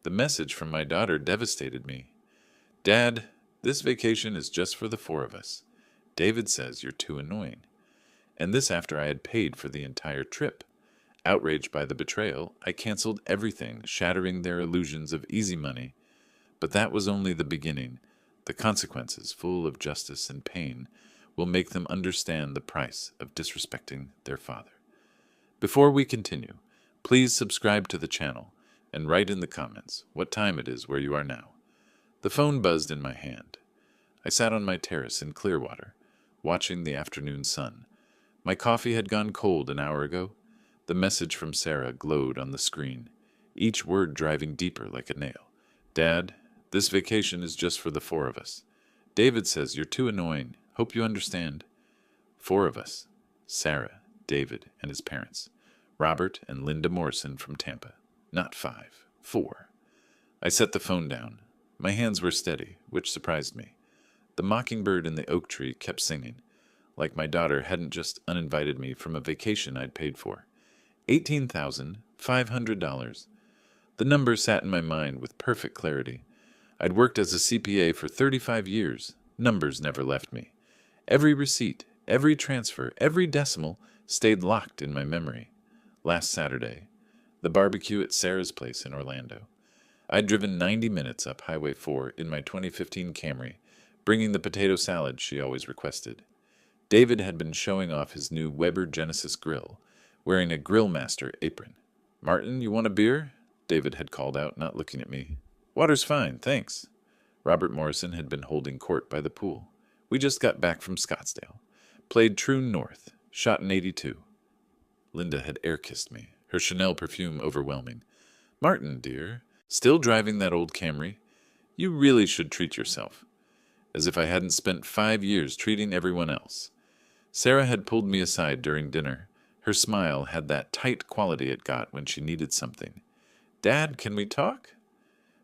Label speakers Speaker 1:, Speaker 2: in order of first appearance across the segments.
Speaker 1: The message from my daughter devastated me. "Dad, this vacation is just for the four of us. David says you're too annoying." And this after I had paid for the entire trip. Outraged by the betrayal, I canceled everything, shattering their illusions of easy money. But that was only the beginning. The consequences, full of justice and pain, will make them understand the price of disrespecting their father. Before we continue, please subscribe to the channel and write in the comments what time it is where you are now. The phone buzzed in my hand. I sat on my terrace in Clearwater, watching the afternoon sun. My coffee had gone cold an hour ago. The message from Sarah glowed on the screen, each word driving deeper like a nail. "Dad, this vacation is just for the four of us. David says you're too annoying. Hope you understand." Four of us: Sarah, David, and his parents. Robert and Linda Morrison from Tampa. Not five, four. I set the phone down. My hands were steady, which surprised me. The mockingbird in the oak tree kept singing, like my daughter hadn't just uninvited me from a vacation I'd paid for. $18,500. The number sat in my mind with perfect clarity. I'd worked as a CPA for 35 years. Numbers never left me. Every receipt, every transfer, every decimal stayed locked in my memory. Last Saturday, the barbecue at Sarah's place in Orlando. I'd driven 90 minutes up Highway 4 in my 2015 Camry, bringing the potato salad she always requested. David had been showing off his new Weber Genesis grill, wearing a grill master apron. "Martin, you want a beer?" David had called out, not looking at me. "Water's fine, thanks." Robert Morrison had been holding court by the pool. We just got back from Scottsdale. Played True North, shot in '82. Linda had air-kissed me, her Chanel perfume overwhelming. "Martin, dear, still driving that old Camry? You really should treat yourself." As if I hadn't spent 5 years treating everyone else. Sarah had pulled me aside during dinner. Her smile had that tight quality it got when she needed something. "Dad, can we talk?"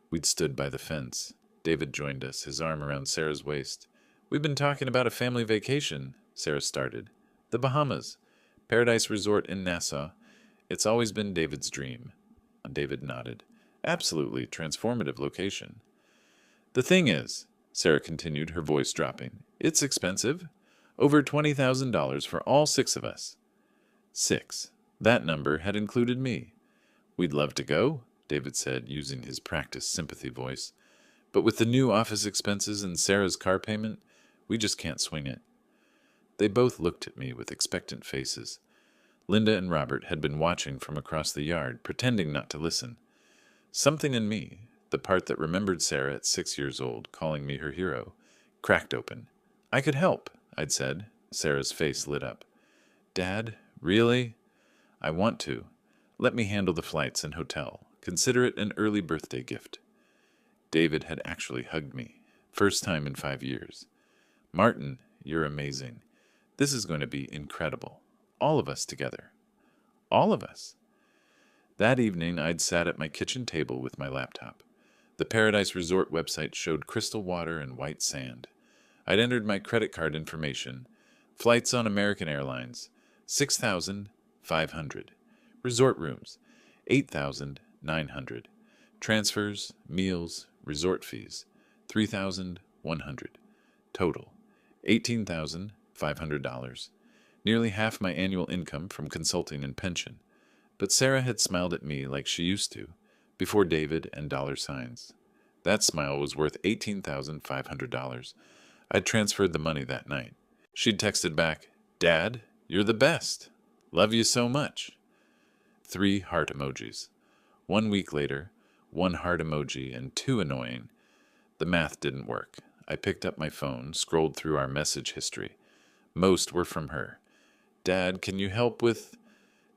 Speaker 1: We'd stood by the fence. David joined us, his arm around Sarah's waist. "We've been talking about a family vacation," Sarah started. "The Bahamas. Paradise Resort in Nassau. It's always been David's dream." David nodded. "Absolutely transformative location." "The thing is," Sarah continued, her voice dropping, "it's expensive. Over $20,000 for all 6 of us." 6. That number had included me. "We'd love to go," David said, using his practiced sympathy voice. "But with the new office expenses and Sarah's car payment, we just can't swing it." They both looked at me with expectant faces. Linda and Robert had been watching from across the yard, pretending not to listen. Something in me, the part that remembered Sarah at 6 years old, calling me her hero, cracked open. "I could help," I'd said. Sarah's face lit up. "Dad, really?" "I want to. Let me handle the flights and hotel. Consider it an early birthday gift." David had actually hugged me. First time in 5 years. "Martin, you're amazing. This is going to be incredible. All of us together." All of us. That evening, I'd sat at my kitchen table with my laptop. The Paradise Resort website showed crystal water and white sand. I'd entered my credit card information. Flights on American Airlines, 6,500. Resort rooms, 8,900. Transfers, meals, resort fees, 3,100. Total, $18,500. Nearly half my annual income from consulting and pension. But Sarah had smiled at me like she used to, before David and dollar signs. That smile was worth $18,500. I'd transferred the money that night. She'd texted back, "Dad, you're the best. Love you so much." 3 heart emojis. 1 week later, 1 heart emoji and 2 annoying. The math didn't work. I picked up my phone, scrolled through our message history. Most were from her. "Dad, can you help with..."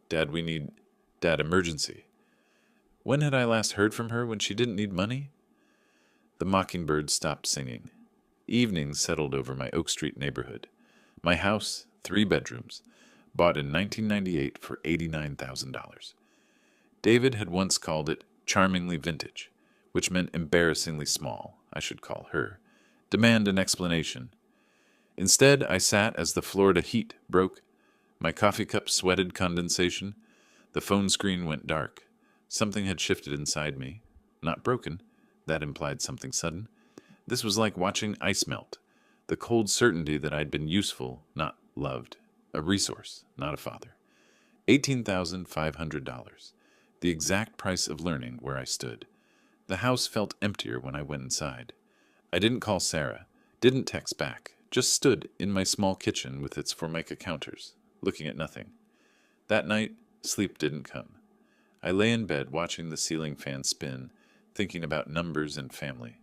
Speaker 1: "Dad, we need..." "Dad, emergency." When had I last heard from her when she didn't need money? The mockingbird stopped singing. Evening settled over my Oak Street neighborhood. My house, 3 bedrooms, bought in 1998 for $89,000. David had once called it charmingly vintage, which meant embarrassingly small, I should call her. Demand an explanation. Instead, I sat as the Florida heat broke. My coffee cup sweated condensation. The phone screen went dark. Something had shifted inside me. not broken. That implied something sudden. This was like watching ice melt. The cold certainty that I'd been useful, not loved. A resource, not a father. $18,500. The exact price of learning where I stood. The house felt emptier when I went inside. I didn't call Sarah, didn't text back, just stood in my small kitchen with its formica counters, looking at nothing. That night, sleep didn't come. I lay in bed watching the ceiling fan spin, thinking about numbers and family.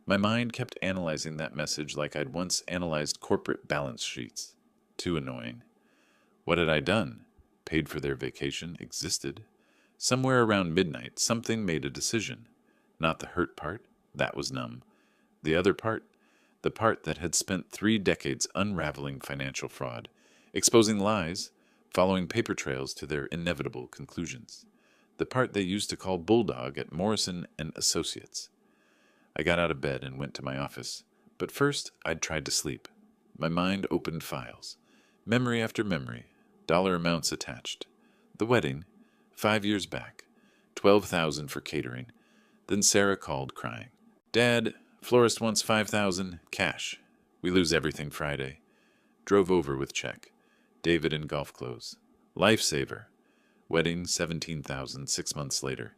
Speaker 1: My mind kept analyzing that message like I'd once analyzed corporate balance sheets. Too annoying. What had I done? Paid for their vacation, existed. Somewhere around midnight, something made a decision. Not the hurt part, that was numb. The other part, the part that had spent 3 decades unraveling financial fraud, exposing lies, following paper trails to their inevitable conclusions. The part they used to call Bulldog at Morrison and Associates. I got out of bed and went to my office, but first I'd tried to sleep. My mind opened files. Memory after memory, dollar amounts attached. The wedding, 5 years back, $12,000 for catering. Then Sarah called crying. Dad, florist wants $5,000, cash. We lose everything Friday. Drove over with check. David in golf clothes. Lifesaver. Wedding, $17,000, 6 months later.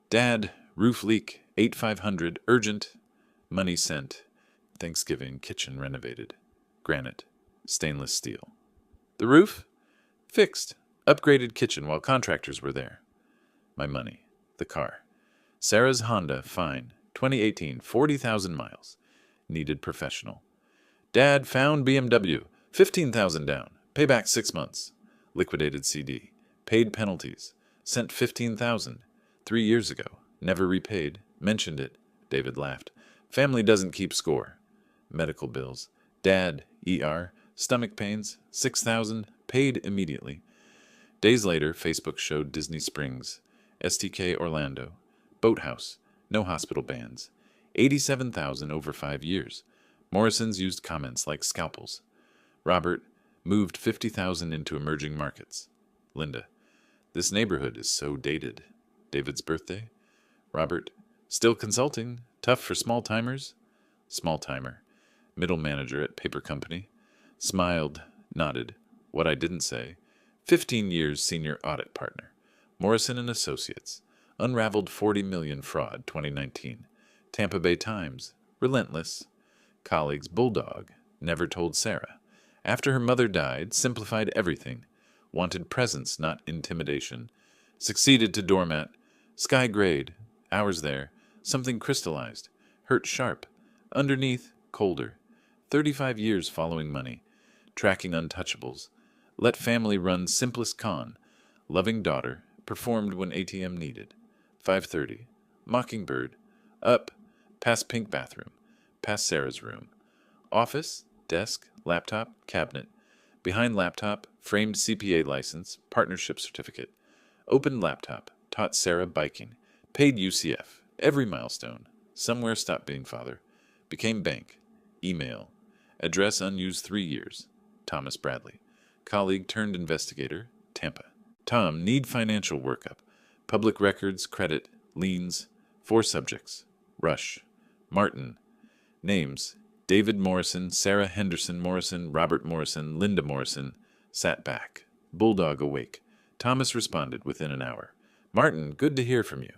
Speaker 1: Dad, roof leak, $8,500, urgent. Money sent. Thanksgiving, kitchen renovated. Granite, stainless steel. The roof? Fixed. Upgraded kitchen while contractors were there. My money. The car. Sarah's Honda, fine. 2018, 40,000 miles. Needed professional. Dad found BMW. 15,000 down. Payback 6 months. Liquidated CD. Paid penalties. Sent 15,000. 3 years ago. Never repaid. Mentioned it. David laughed. Family doesn't keep score. Medical bills. Dad, ER. Stomach pains. 6,000. Paid immediately. Days later, Facebook showed Disney Springs. STK Orlando. Boathouse. No hospital bans. 87,000 over 5 years. Morrison's used comments like scalpels. Robert moved 50,000 into emerging markets. Linda. This neighborhood is so dated. David's birthday. Robert. Still consulting. Tough for small-timers. Small-timer. Middle manager at paper company. Smiled. Nodded. What I didn't say. 15 years senior audit partner. Morrison and Associates. Unraveled 40 million fraud 2019. Tampa Bay Times. Relentless. Colleagues Bulldog. Never told Sarah. After her mother died, simplified everything. Wanted presence, not intimidation. Succeeded to doormat. Sky grade. Hours there. Something crystallized. Hurt sharp. Underneath, colder. 35 years following money. Tracking untouchables. Let family run simplest con. Loving daughter. Performed when ATM needed. 5:30. Mockingbird. Up. Past pink bathroom. Past Sarah's room. Office. Desk. Laptop. Cabinet. Behind laptop. Framed CPA license. Partnership certificate. Opened laptop. Taught Sarah biking. Paid UCF. Every milestone. Somewhere stopped being father. Became bank. Email. Address unused 3 years. Thomas Bradley. Colleague turned investigator. Tampa. Tom, need financial workup. Public records, credit, liens. 4 subjects. Rush. Martin. Names. David Morrison, Sarah Henderson Morrison, Robert Morrison, Linda Morrison. Sat back. Bulldog awake. Thomas responded within an hour. Martin, good to hear from you.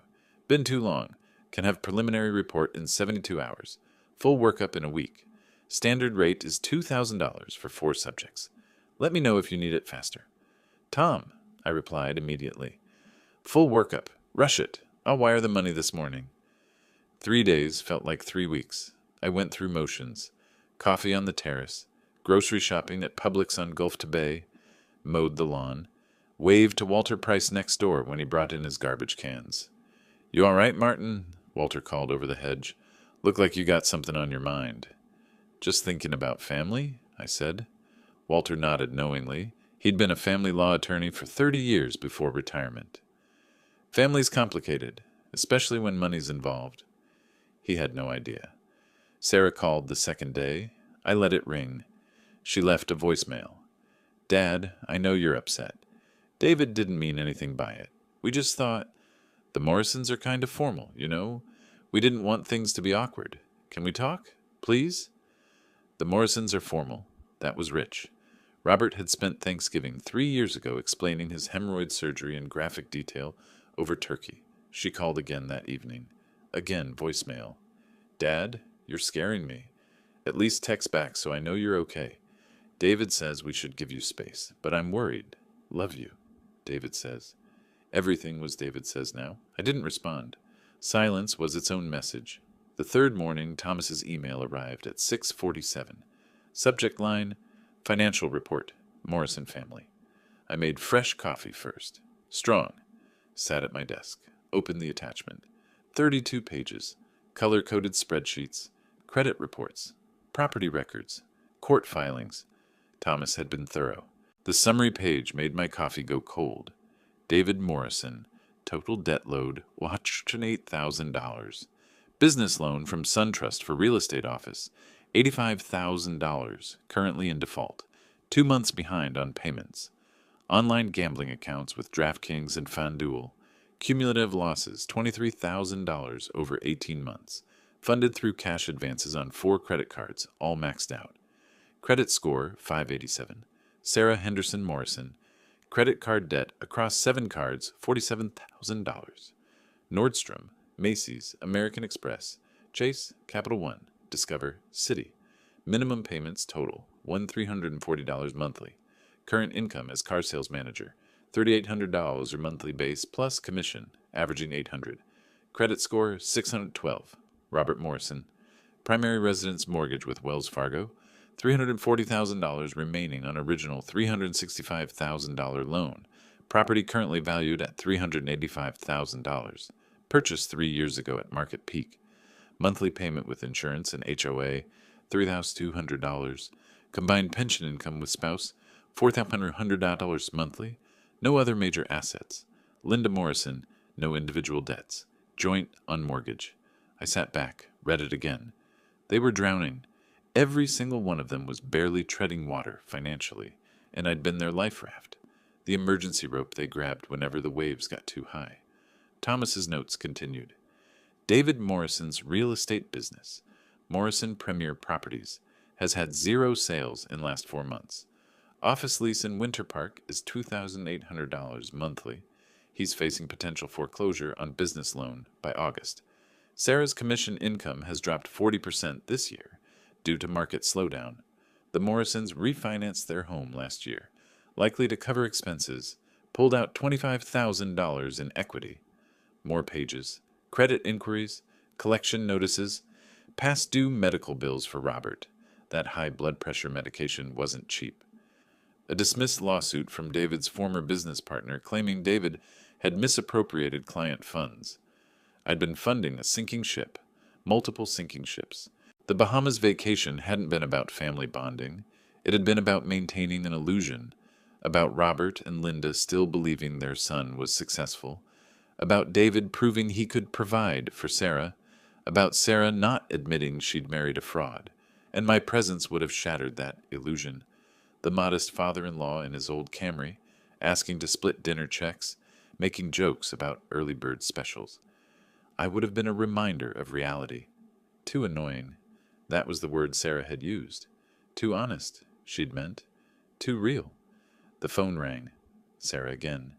Speaker 1: Been too long. Can have preliminary report in 72 hours. Full workup in a week. Standard rate is $2,000 for 4 subjects. Let me know if you need it faster. Tom, I replied immediately. Full workup. Rush it. I'll wire the money this morning. 3 days felt like 3 weeks. I went through motions. Coffee on the terrace. Grocery shopping at Publix on Gulf to Bay. Mowed the lawn. Waved to Walter Price next door when he brought in his garbage cans. You all right, Martin? Walter called over the hedge. Look like you got something on your mind. Just thinking about family, I said. Walter nodded knowingly. He'd been a family law attorney for 30 years before retirement. Family's complicated, especially when money's involved. He had no idea. Sarah called the second day. I let it ring. She left a voicemail. Dad, I know you're upset. David didn't mean anything by it. We just thought The Morrisons are kind of formal, you know. We didn't want things to be awkward. Can we talk? Please? The Morrisons are formal. That was rich. Robert had spent Thanksgiving 3 years ago explaining his hemorrhoid surgery in graphic detail over turkey. She called again that evening. Again, voicemail. Dad, you're scaring me. At least text back so I know you're okay. David says we should give you space, but I'm worried. Love you, David says. Everything was David says now. I didn't respond. Silence was its own message. The third morning, Thomas's email arrived at 6:47. Subject line, Financial Report, Morrison Family. I made fresh coffee first. Strong. Sat at my desk. Opened the attachment. 32 pages. Color-coded spreadsheets. Credit reports. Property records. Court filings. Thomas had been thorough. The summary page made my coffee go cold. David Morrison. Total debt load, $108,000. Business loan from SunTrust for real estate office, $85,000, currently in default, 2 months behind on payments. Online gambling accounts with DraftKings and FanDuel. Cumulative losses, $23,000 over 18 months. Funded through cash advances on 4 credit cards, all maxed out. Credit score, 587. Sarah Henderson Morrison. Credit card debt across 7 cards, $47,000. Nordstrom, Macy's, American Express, Chase, Capital One, Discover, Citi. Minimum payments total, $1,340 monthly. Current income as car sales manager, $3,800 or monthly base plus commission, averaging $800. Credit score, 612. Robert Morrison. Primary residence mortgage with Wells Fargo, $340,000 remaining on original $365,000 loan. Property currently valued at $385,000. Purchased 3 years ago at market peak. Monthly payment with insurance and HOA, $3,200. Combined pension income with spouse, $4,100 monthly. No other major assets. Linda Morrison, no individual debts. Joint on mortgage. I sat back, read it again. They were drowning. Every single one of them was barely treading water financially, and I'd been their life raft, the emergency rope they grabbed whenever the waves got too high. Thomas's notes continued. David Morrison's real estate business, Morrison Premier Properties, has had 0 sales in last 4 months. Office lease in Winter Park is $2,800 monthly. He's facing potential foreclosure on business loan by August. Sarah's commission income has dropped 40% this year due to market slowdown. The Morrisons refinanced their home last year, likely to cover expenses, pulled out $25,000 in equity. More pages, credit inquiries, collection notices, past due medical bills for Robert. That high blood pressure medication wasn't cheap. A dismissed lawsuit from David's former business partner claiming David had misappropriated client funds. I'd been funding a sinking ship, multiple sinking ships. The Bahamas vacation hadn't been about family bonding. It had been about maintaining an illusion, about Robert and Linda still believing their son was successful, about David proving he could provide for Sarah, about Sarah not admitting she'd married a fraud, and my presence would have shattered that illusion. The modest father-in-law in his old Camry, asking to split dinner checks, making jokes about early bird specials. I would have been a reminder of reality. Too annoying. That was the word Sarah had used. Too honest, she'd meant. Too real. The phone rang. Sarah again.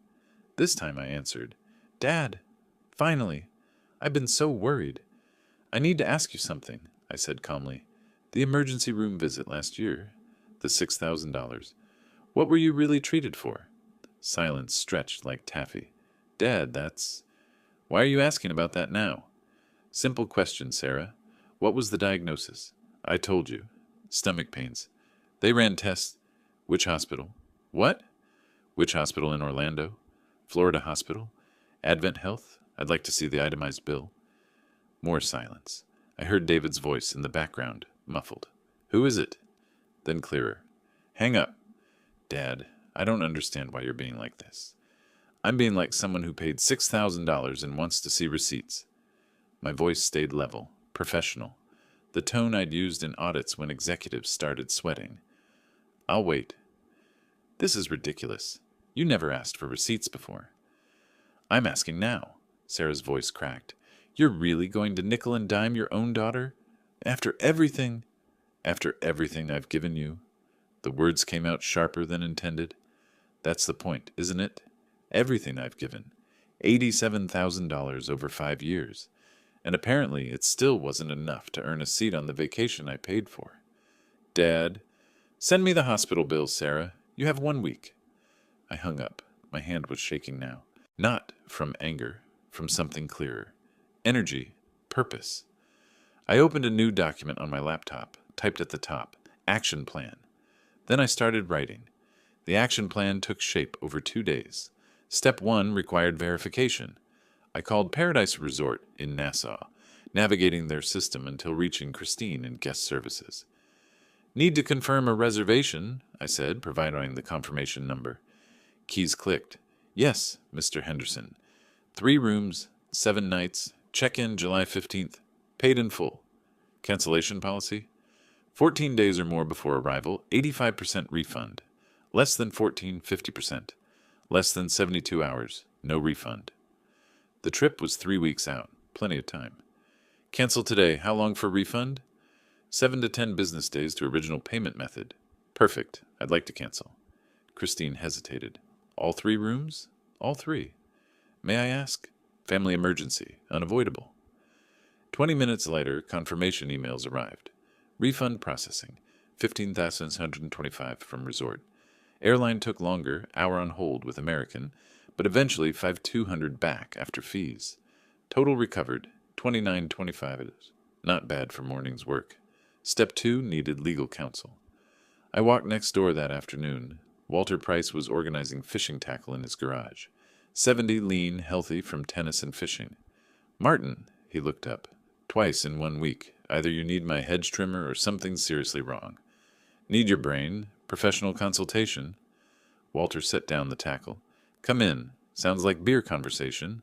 Speaker 1: This time I answered. Dad, finally. I've been so worried. I need to ask you something, I said calmly. The emergency room visit last year. The $6,000. What were you really treated for? Silence stretched like taffy. Dad, that's... Why are you asking about that now? Simple question, Sarah. What was the diagnosis? I told you. Stomach pains. They ran tests. Which hospital? What? Which hospital in Orlando? Florida Hospital? Advent Health? I'd like to see the itemized bill. More silence. I heard David's voice in the background, muffled. Who is it? Then clearer. Hang up. Dad, I don't understand why you're being like this. I'm being like someone who paid $6,000 and wants to see receipts. My voice stayed level, professional, the tone I'd used in audits when executives started sweating. I'll wait. This is ridiculous. You never asked for receipts before. I'm asking now. Sarah's voice cracked. You're really going to nickel and dime your own daughter? After everything? After everything I've given you? The words came out sharper than intended. That's the point, isn't it? Everything I've given. $87,000 over 5 years. And apparently it still wasn't enough to earn a seat on the vacation I paid for. Dad, send me the hospital bills, Sarah. You have 1 week. I hung up. My hand was shaking now. Not from anger, from something clearer. Energy, purpose. I opened a new document on my laptop, typed at the top, Action Plan. Then I started writing. The action plan took shape over 2 days. Step 1 required verification. I called Paradise Resort in Nassau, navigating their system until reaching Christine in guest services. Need to confirm a reservation, I said, providing the confirmation number. Keys clicked. Yes, Mr. Henderson. 3 rooms, 7 nights, check-in July 15th, paid in full. Cancellation policy? 14 days or more before arrival, 85% refund. Less than 14, 50%. Less than 72 hours, no refund. The trip was 3 weeks out, plenty of time. Cancel today, how long for refund? 7 to 10 business days to original payment method. Perfect, I'd like to cancel. Christine hesitated. All 3 rooms? All 3. May I ask? Family emergency, unavoidable. 20 minutes later, confirmation emails arrived. Refund processing, $15,125 from resort. Airline took longer, hour on hold with American, but eventually $5,200 back after fees. Total recovered, $29.25. Not bad for morning's work. Step 2 needed legal counsel. I walked next door that afternoon. Walter Price was organizing fishing tackle in his garage. 70 lean, healthy from tennis and fishing. Martin, he looked up. Twice in 1 week. Either you need my hedge trimmer or something's seriously wrong. Need your brain. Professional consultation. Walter set down the tackle. Come in. Sounds like beer conversation.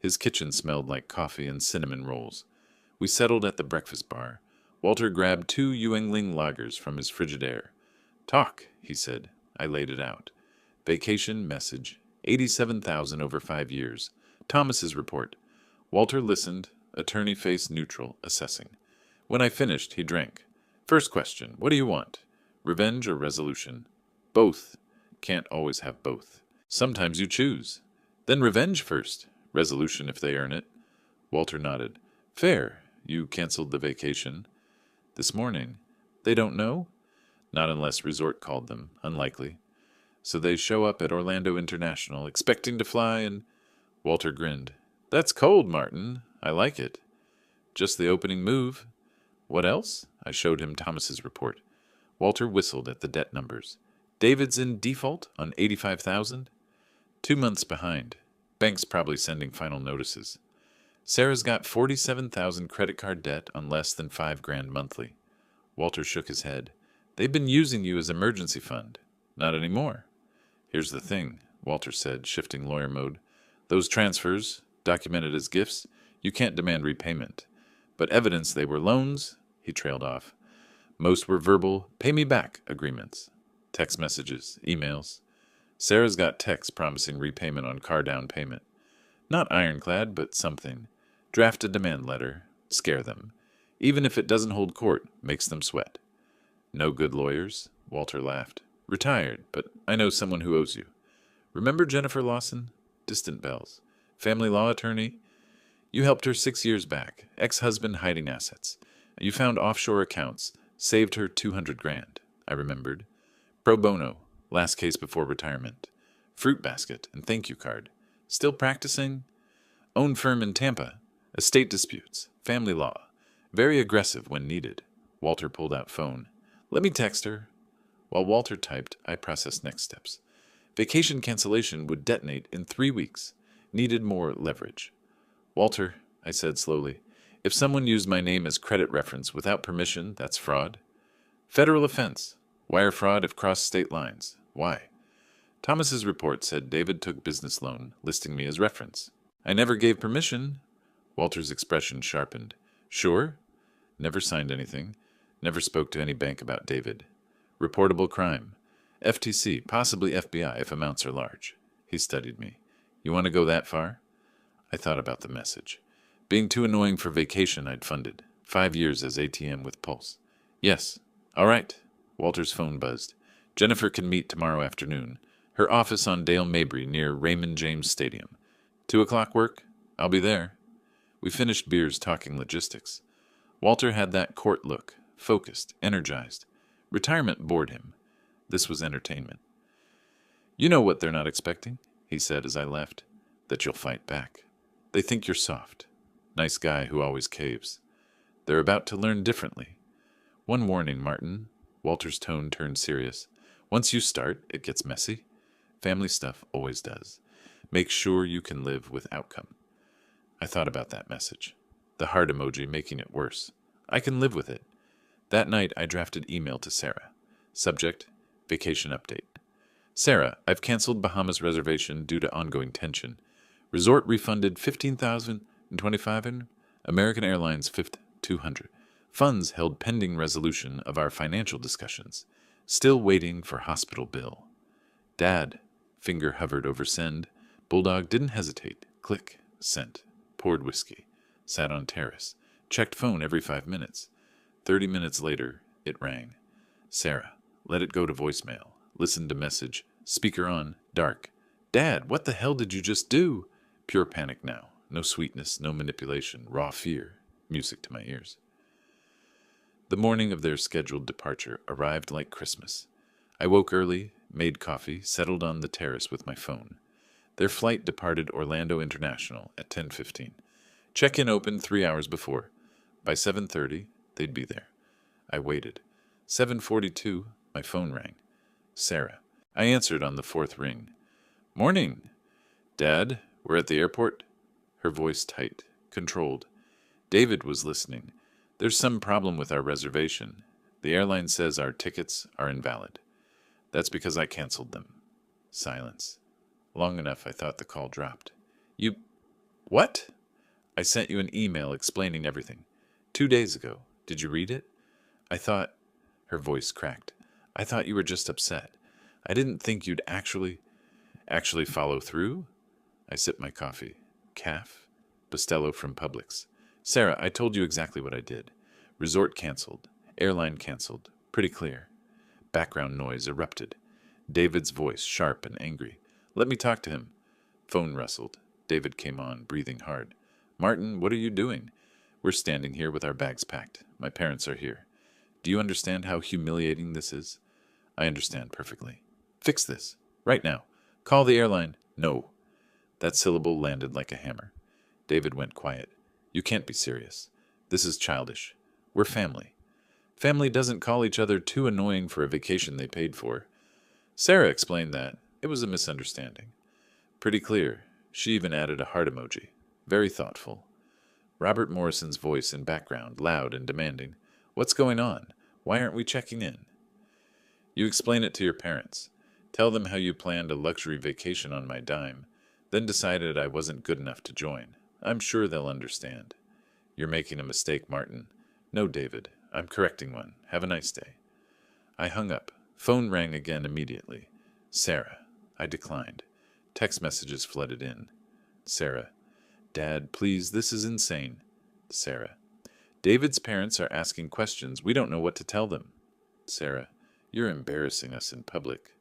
Speaker 1: His kitchen smelled like coffee and cinnamon rolls. We settled at the breakfast bar. Walter grabbed 2 Yuengling lagers from his Frigidaire. Talk, he said. I laid it out. Vacation message. 87,000 over 5 years. Thomas's report. Walter listened, attorney face neutral, assessing. When I finished, he drank. First question, what do you want? Revenge or resolution? Both. Can't always have both. Sometimes you choose. Then revenge first. Resolution if they earn it. Walter nodded. Fair. You canceled the vacation. This morning. They don't know? Not unless resort called them. Unlikely. So they show up at Orlando International, expecting to fly, and... Walter grinned. That's cold, Martin. I like it. Just the opening move. What else? I showed him Thomas's report. Walter whistled at the debt numbers. David's in default on 85,000? 2 months behind. Bank's probably sending final notices. Sarah's got 47,000 credit card debt on less than $5,000 monthly. Walter shook his head. They've been using you as emergency fund. Not anymore. Here's the thing, Walter said, shifting lawyer mode. Those transfers, documented as gifts, you can't demand repayment. But evidence they were loans, he trailed off. Most were verbal, pay me back agreements. Text messages, emails. Sarah's got texts promising repayment on car down payment. Not ironclad, but something. Draft a demand letter. Scare them. Even if it doesn't hold court, makes them sweat. No good lawyers? Walter laughed. Retired, but I know someone who owes you. Remember Jennifer Lawson? Distant bells. Family law attorney? You helped her 6 years back. Ex-husband hiding assets. You found offshore accounts. Saved her $200,000. I remembered. Pro bono. Last case before retirement. Fruit basket and thank you card. Still practicing? Own firm in Tampa. Estate disputes. Family law. Very aggressive when needed. Walter pulled out phone. Let me text her. While Walter typed, I processed next steps. Vacation cancellation would detonate in 3 weeks. Needed more leverage. Walter, I said slowly, if someone used my name as credit reference without permission, that's fraud. Federal offense. Wire fraud if crossed state lines. Why? Thomas's report said David took business loan, listing me as reference. I never gave permission. Walter's expression sharpened. Sure? Never signed anything. Never spoke to any bank about David. Reportable crime. FTC, possibly FBI if amounts are large. He studied me. You want to go that far? I thought about the message. Being too annoying for vacation I'd funded. 5 years as ATM with Pulse. Yes. All right. Walter's phone buzzed. Jennifer can meet tomorrow afternoon. Her office on Dale Mabry near Raymond James Stadium. 2 o'clock work? I'll be there. We finished beers talking logistics. Walter had that court look, focused, energized. Retirement bored him. This was entertainment. You know what they're not expecting, he said as I left. That you'll fight back. They think you're soft. Nice guy who always caves. They're about to learn differently. One warning, Martin. Walter's tone turned serious. Once you start, it gets messy. Family stuff always does. Make sure you can live with outcome. I thought about that message. The heart emoji making it worse. I can live with it. That night I drafted email to Sarah. Subject, vacation update. Sarah, I've canceled Bahamas reservation due to ongoing tension. Resort refunded $15,025. American Airlines $200. Funds held pending resolution of our financial discussions. Still waiting for hospital bill. Dad. Finger hovered over send. Bulldog didn't hesitate. Click. Sent. Poured whiskey. Sat on terrace. Checked phone every 5 minutes. 30 minutes later, it rang. Sarah. Let it go to voicemail. Listened to message. Speaker on. Dark. Dad, what the hell did you just do? Pure panic now. No sweetness, no manipulation. Raw fear. Music to my ears. The morning of their scheduled departure arrived like Christmas. I woke early, made coffee, settled on the terrace with my phone. Their flight departed Orlando International at 10:15. Check-in opened 3 hours before. By 7:30, they'd be there. I waited. 7:42, my phone rang. Sarah. I answered on the 4th ring. Morning. Dad, we're at the airport? Her voice tight, controlled. David was listening. There's some problem with our reservation. The airline says our tickets are invalid. That's because I canceled them. Silence. Long enough I thought the call dropped. You... What? I sent you an email explaining everything. 2 days ago. Did you read it? I thought... Her voice cracked. I thought you were just upset. I didn't think you'd actually follow through? I sipped my coffee. Calf. Bustelo from Publix. Sarah, I told you exactly what I did. Resort canceled. Airline canceled. Pretty clear. Background noise erupted. David's voice, sharp and angry. Let me talk to him. Phone rustled. David came on, breathing hard. Martin, what are you doing? We're standing here with our bags packed. My parents are here. Do you understand how humiliating this is? I understand perfectly. Fix this. Right now. Call the airline. No. That syllable landed like a hammer. David went quiet. You can't be serious. This is childish. We're family. Family doesn't call each other too annoying for a vacation they paid for. Sarah explained that. It was a misunderstanding. Pretty clear. She even added a heart emoji. Very thoughtful. Robert Morrison's voice in background, loud and demanding. What's going on? Why aren't we checking in? You explain it to your parents. Tell them how you planned a luxury vacation on my dime, then decided I wasn't good enough to join. I'm sure they'll understand. You're making a mistake, Martin. No, David. I'm correcting one. Have a nice day. I hung up. Phone rang again immediately. Sarah. I declined. Text messages flooded in. Sarah. Dad, please, this is insane. Sarah. David's parents are asking questions. We don't know what to tell them. Sarah. You're embarrassing us in public.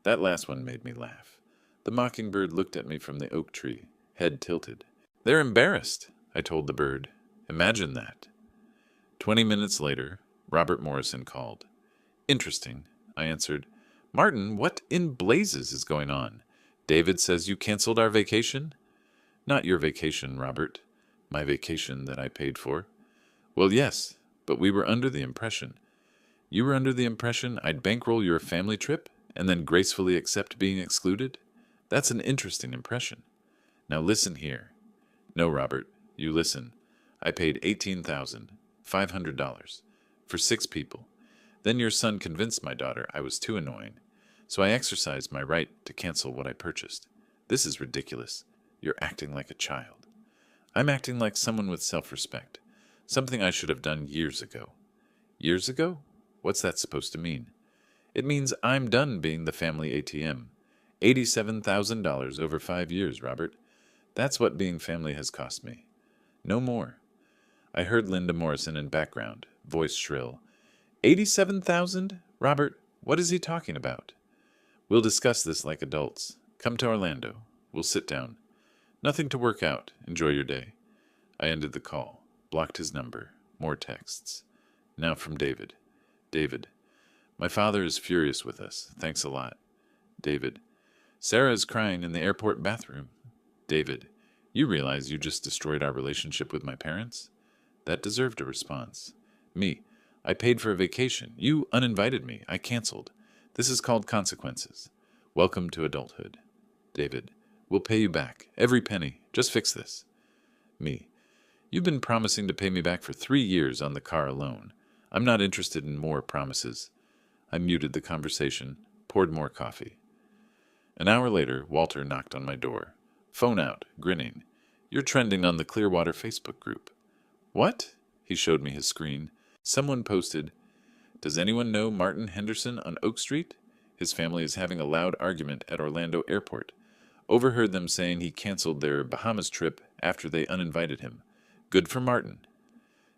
Speaker 1: That last one made me laugh. The mockingbird looked at me from the oak tree, head tilted. They're embarrassed, I told the bird. Imagine that. 20 minutes later, Robert Morrison called. Interesting, I answered. Martin, what in blazes is going on? David says you canceled our vacation? Not your vacation, Robert. My vacation that I paid for. Well, yes, but we were under the impression. You were under the impression I'd bankroll your family trip and then gracefully accept being excluded? That's an interesting impression. Now listen here. No, Robert, you listen. I paid $18,500 for 6 people. Then your son convinced my daughter I was too annoying, so I exercised my right to cancel what I purchased. This is ridiculous. You're acting like a child. I'm acting like someone with self-respect, something I should have done years ago. Years ago? What's that supposed to mean? It means I'm done being the family ATM. $87,000 over 5 years, Robert. That's what being family has cost me. No more. I heard Linda Morrison in background, voice shrill. 87,000? Robert, what is he talking about? We'll discuss this like adults. Come to Orlando. We'll sit down. Nothing to work out. Enjoy your day. I ended the call. Blocked his number. More texts. Now from David. David. My father is furious with us. Thanks a lot. David. Sarah is crying in the airport bathroom. David. You realize you just destroyed our relationship with my parents? That deserved a response. Me. I paid for a vacation. You uninvited me. I canceled. This is called consequences. Welcome to adulthood. David. We'll pay you back. Every penny. Just fix this. Me. You've been promising to pay me back for 3 years on the car alone. I'm not interested in more promises. I muted the conversation, poured more coffee. An hour later, Walter knocked on my door. Phone out, grinning. You're trending on the Clearwater Facebook group. What? He showed me his screen. Someone posted, Does anyone know Martin Henderson on Oak Street? His family is having a loud argument at Orlando Airport. Overheard them saying he canceled their Bahamas trip after they uninvited him. Good for Martin.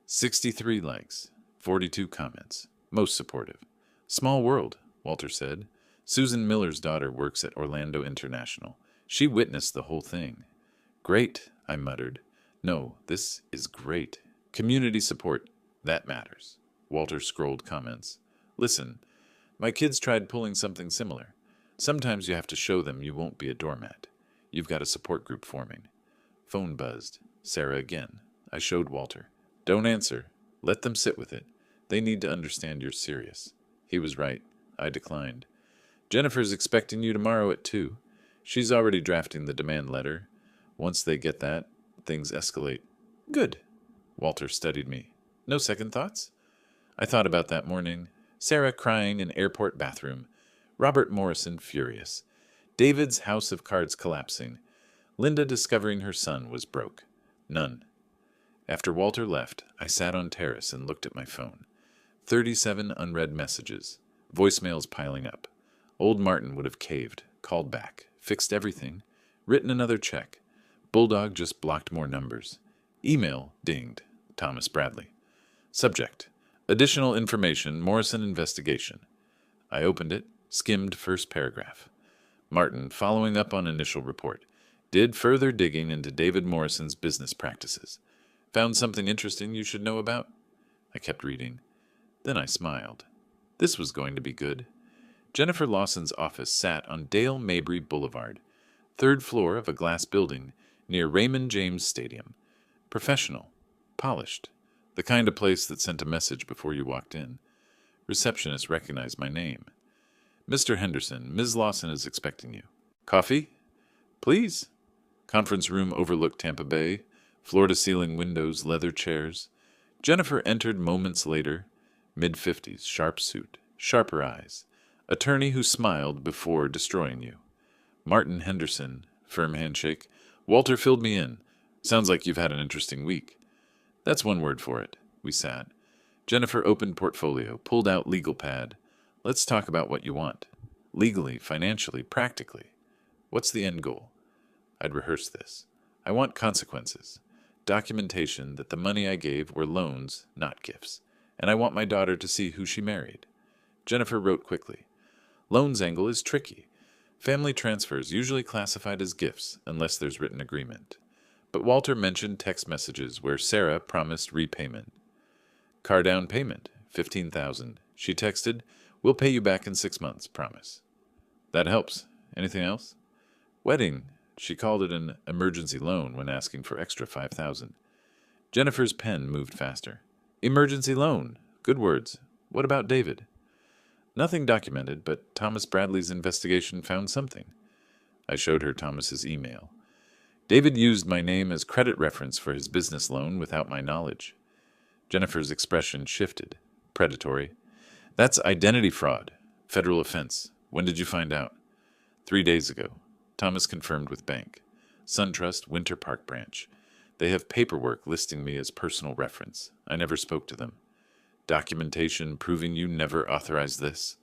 Speaker 1: 63 likes, 42 comments. Most supportive. Small world, Walter said. Susan Miller's daughter works at Orlando International. She witnessed the whole thing. Great, I muttered. No, this is great. Community support, that matters. Walter scrolled comments. Listen, my kids tried pulling something similar. Sometimes you have to show them you won't be a doormat. You've got a support group forming. Phone buzzed. Sarah again. I showed Walter. Don't answer. Let them sit with it. They need to understand you're serious. He was right. I declined. Jennifer's expecting you tomorrow at 2. She's already drafting the demand letter. Once they get that, things escalate. Good. Walter studied me. No second thoughts? I thought about that morning. Sarah crying in airport bathroom. Robert Morrison furious. David's house of cards collapsing. Linda discovering her son was broke. None. After Walter left, I sat on terrace and looked at my phone. 37 unread messages. Voicemails piling up. Old Martin would have caved, called back, fixed everything, written another check. Bulldog just blocked more numbers. Email dinged. Thomas Bradley. Subject. Additional information, Morrison investigation. I opened it, skimmed first paragraph. Martin, following up on initial report, did further digging into David Morrison's business practices. Found something interesting you should know about? I kept reading. Then I smiled. This was going to be good. Jennifer Lawson's office sat on Dale Mabry Boulevard, 3rd floor of a glass building near Raymond James Stadium. Professional. Polished. The kind of place that sent a message before you walked in. Receptionist recognized my name. Mr. Henderson, Ms. Lawson is expecting you. Coffee? Please. Conference room overlooked Tampa Bay. Floor-to-ceiling windows, leather chairs. Jennifer entered moments later. Mid-50s, sharp suit, sharper eyes. Attorney who smiled before destroying you. Martin Henderson, firm handshake. Walter filled me in. Sounds like you've had an interesting week. That's one word for it. We sat. Jennifer opened portfolio, pulled out legal pad. Let's talk about what you want. Legally, financially, practically. What's the end goal? I'd rehearsed this. I want consequences. Documentation that the money I gave were loans, not gifts. And I want my daughter to see who she married. Jennifer wrote quickly. Loans angle is tricky. Family transfers usually classified as gifts unless there's written agreement. But Walter mentioned text messages where Sarah promised repayment. Car down payment, $15,000. She texted, we'll pay you back in 6 months, promise. That helps. Anything else? Wedding. She called it an emergency loan when asking for extra $5,000. Jennifer's pen moved faster. Emergency loan. Good words. What about David? Nothing documented, but Thomas Bradley's investigation found something. I showed her Thomas's email. David used my name as credit reference for his business loan without my knowledge. Jennifer's expression shifted. Predatory. That's identity fraud. Federal offense. When did you find out? 3 days ago. Thomas confirmed with bank. SunTrust, Winter Park branch. They have paperwork listing me as personal reference. I never spoke to them. Documentation proving you never authorized this.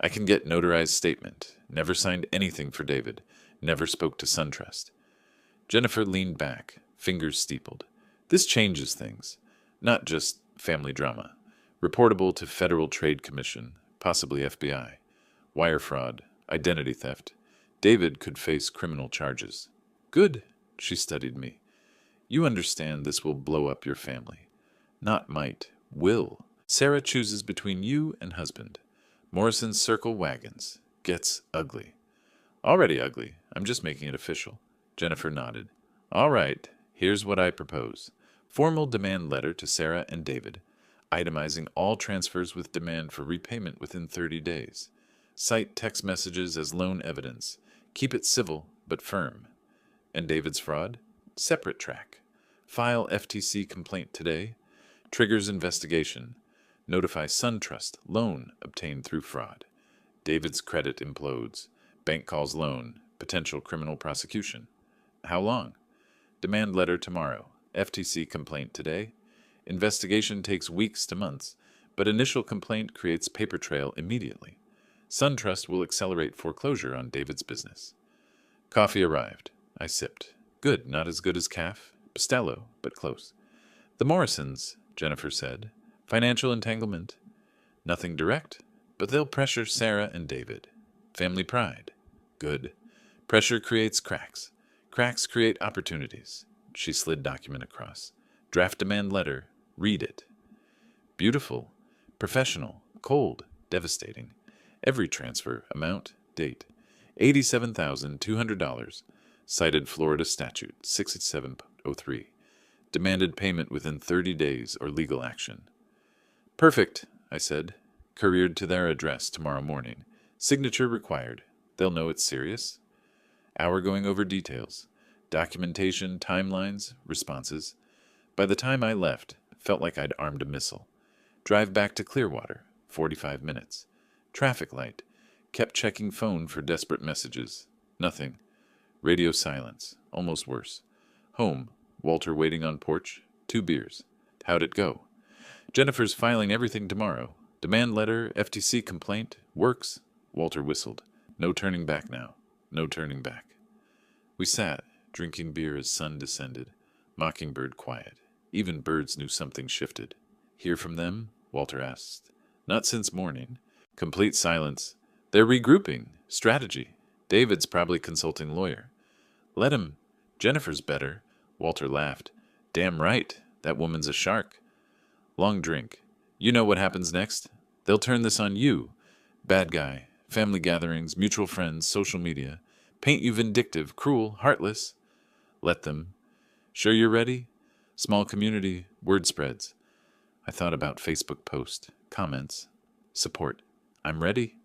Speaker 1: I can get notarized statement. Never signed anything for David. Never spoke to SunTrust. Jennifer leaned back, fingers steepled. This changes things. Not just family drama. Reportable to Federal Trade Commission, possibly FBI. Wire fraud, identity theft. David could face criminal charges. Good, she studied me. You understand this will blow up your family. Not might, will. Sarah chooses between you and husband. Morrison's circle wagons. Gets ugly. Already ugly. I'm just making it official. Jennifer nodded. All right, here's what I propose. Formal demand letter to Sarah and David, itemizing all transfers with demand for repayment within 30 days. Cite text messages as loan evidence. Keep it civil, but firm. And David's fraud? Separate track. File FTC complaint today. Triggers investigation. Notify SunTrust loan obtained through fraud. David's credit implodes. Bank calls loan. Potential criminal prosecution. How long? Demand letter tomorrow. FTC complaint today. Investigation takes weeks to months, but initial complaint creates paper trail immediately. SunTrust will accelerate foreclosure on David's business. Coffee arrived. I sipped. Good, not as good as Calf. Pistello, but close. The Morrisons, Jennifer said. Financial entanglement. Nothing direct, but they'll pressure Sarah and David. Family pride. Good. Pressure creates cracks. Cracks create opportunities. She slid document across. Draft demand letter. Read it. Beautiful. Professional. Cold. Devastating. Every transfer. Amount. Date. $87,200. Cited Florida statute 6703. Demanded payment within 30 days or legal action. Perfect, I said. Couriered to their address tomorrow morning. Signature required. They'll know it's serious. Hour going over details. Documentation, timelines, responses. By the time I left, felt like I'd armed a missile. Drive back to Clearwater, 45 minutes. Traffic light. Kept checking phone for desperate messages. Nothing. Radio silence. Almost worse. Home. Walter waiting on porch. 2 beers. How'd it go? Jennifer's filing everything tomorrow. Demand letter, FTC complaint. Works. Walter whistled. No turning back now. No turning back. We sat, drinking beer as sun descended. Mockingbird quiet. Even birds knew something shifted. Hear from them? Walter asked. Not since morning. Complete silence. They're regrouping. Strategy. David's probably consulting lawyer. Let him. Jennifer's better. Walter laughed. Damn right. That woman's a shark. Long drink. You know what happens next? They'll turn this on you. Bad guy. Family gatherings, mutual friends, social media. Paint you vindictive, cruel, heartless. Let them. Sure you're ready? Small community, word spreads. I thought about Facebook post, comments, support. I'm ready.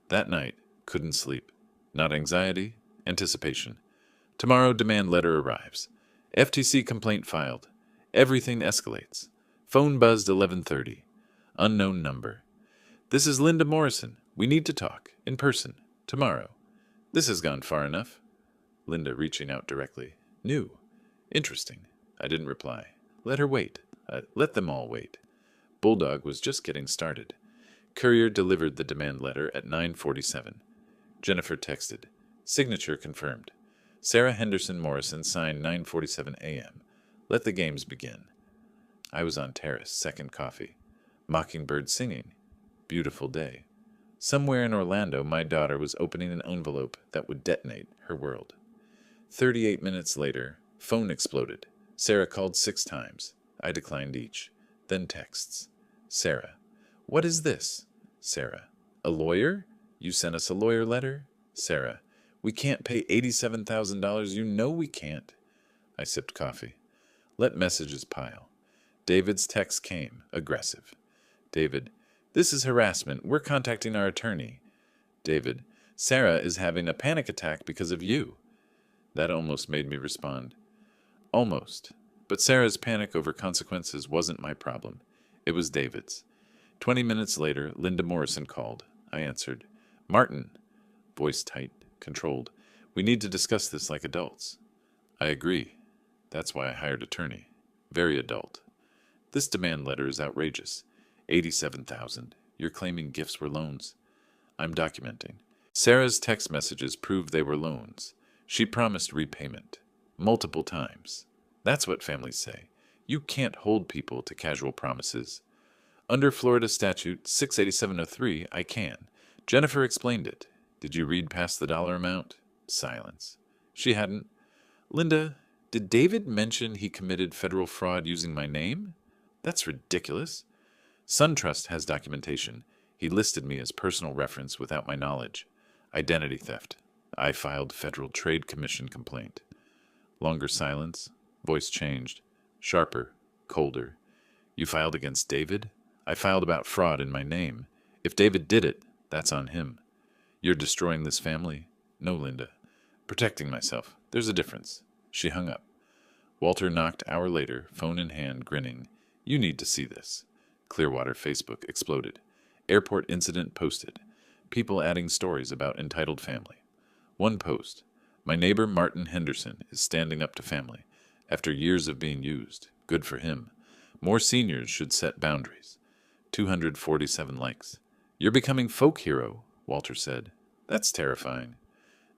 Speaker 1: That night, couldn't sleep. Not anxiety, anticipation. Tomorrow demand letter arrives. FTC complaint filed. Everything escalates. Phone buzzed 11:30. Unknown number. This is Linda Morrison. We need to talk. In person. Tomorrow. This has gone far enough. Linda reaching out directly. New. Interesting. I didn't reply. Let her wait. Let them all wait. Bulldog was just getting started. Courier delivered the demand letter at 9:47. Jennifer texted. Signature confirmed. Sarah Henderson Morrison signed 9:47 a.m. Let the games begin. I was on terrace, second coffee. Mockingbird singing. Beautiful day. Somewhere in Orlando, my daughter was opening an envelope that would detonate her world. 38 minutes later, phone exploded. Sarah called 6 times. I declined each. Then texts. Sarah. What is this? Sarah. A lawyer? You sent us a lawyer letter? Sarah. We can't pay $87,000. You know we can't. I sipped coffee. Let messages pile. David's text came, aggressive. David. This is harassment. We're contacting our attorney. David. Sarah is having a panic attack because of you. That almost made me respond. Almost. But Sarah's panic over consequences wasn't my problem. It was David's. 20 minutes later, Linda Morrison called. I answered. Martin. Voice tight, controlled. We need to discuss this like adults. I agree. That's why I hired attorney. Very adult. This demand letter is outrageous. $87,000. You're claiming gifts were loans. I'm documenting. Sarah's text messages prove they were loans. She promised repayment. multiple times. That's what families say. You can't hold people to casual promises. Under Florida Statute 68703, I can. Jennifer explained it. Did you read past the dollar amount? Silence. She hadn't. Linda, did David mention he committed federal fraud using my name? That's ridiculous. SunTrust has documentation. He listed me as personal reference without my knowledge. Identity theft. I filed Federal Trade Commission complaint. Longer silence. Voice changed. Sharper. Colder. You filed against David? I filed about fraud in my name. If David did it, that's on him. You're destroying this family? No, Linda. Protecting myself. There's a difference. She hung up. Walter knocked hour later, phone in hand, grinning. You need to see this. Clearwater Facebook exploded. Airport incident posted. People adding stories about entitled family. One post. My neighbor Martin Henderson is standing up to family. After years of being used. Good for him. More seniors should set boundaries. 247 likes. You're becoming folk hero, Walter said. That's terrifying.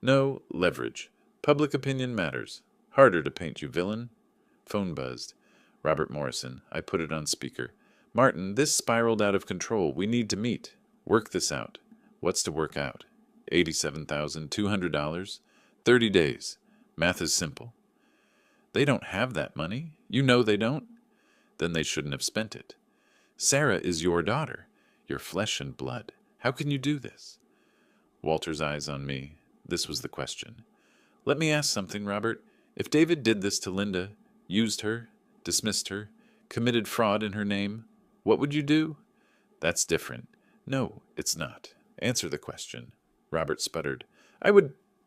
Speaker 1: No, leverage. Public opinion matters. Harder to paint you villain. Phone buzzed. Robert Morrison. I put it on speaker. Martin, this spiraled out of control. We need to meet. Work this out. What's to work out? $87,200. 30 days. Math is simple. They don't have that money. You know they don't. Then they shouldn't have spent it. Sarah is your daughter. Your flesh and blood. How can you do this? Walter's eyes on me. This was the question. Let me ask something, Robert. If David did this to Linda, used her, dismissed her, committed fraud in her name, what would you do? That's different. No, it's not. Answer the question. Robert sputtered.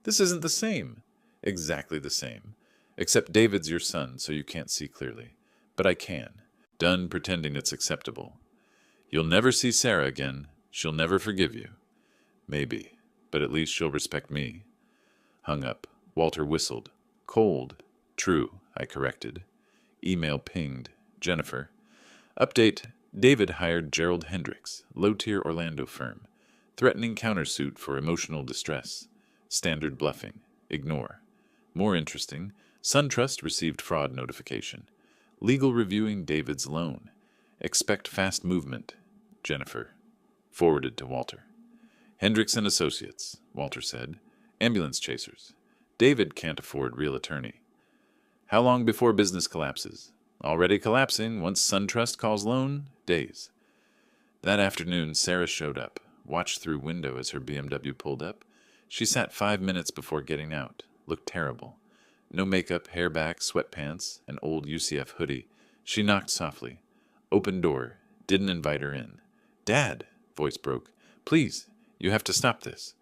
Speaker 1: This isn't the same. Exactly the same. Except David's your son, so you can't see clearly. But I can. Done pretending it's acceptable. You'll never see Sarah again. She'll never forgive you. Maybe, but at least she'll respect me. Hung up. Walter whistled. Cold. True, I corrected. Email pinged. Jennifer. Update. David hired Gerald Hendricks, low-tier Orlando firm. Threatening countersuit for emotional distress. Standard bluffing. Ignore. More interesting. SunTrust received fraud notification. Legal reviewing David's loan. Expect fast movement. Jennifer. Forwarded to Walter. Hendricks and Associates, Walter said. Ambulance chasers. David can't afford real attorney. How long before business collapses? Already collapsing. Once SunTrust calls loan, days. That afternoon, Sarah showed up, watched through window as her BMW pulled up. She sat 5 minutes before getting out. Looked terrible. No makeup, hair back, sweatpants, an old UCF hoodie. She knocked softly. Open door. Didn't invite her in. Dad, voice broke. Please, you have to stop this.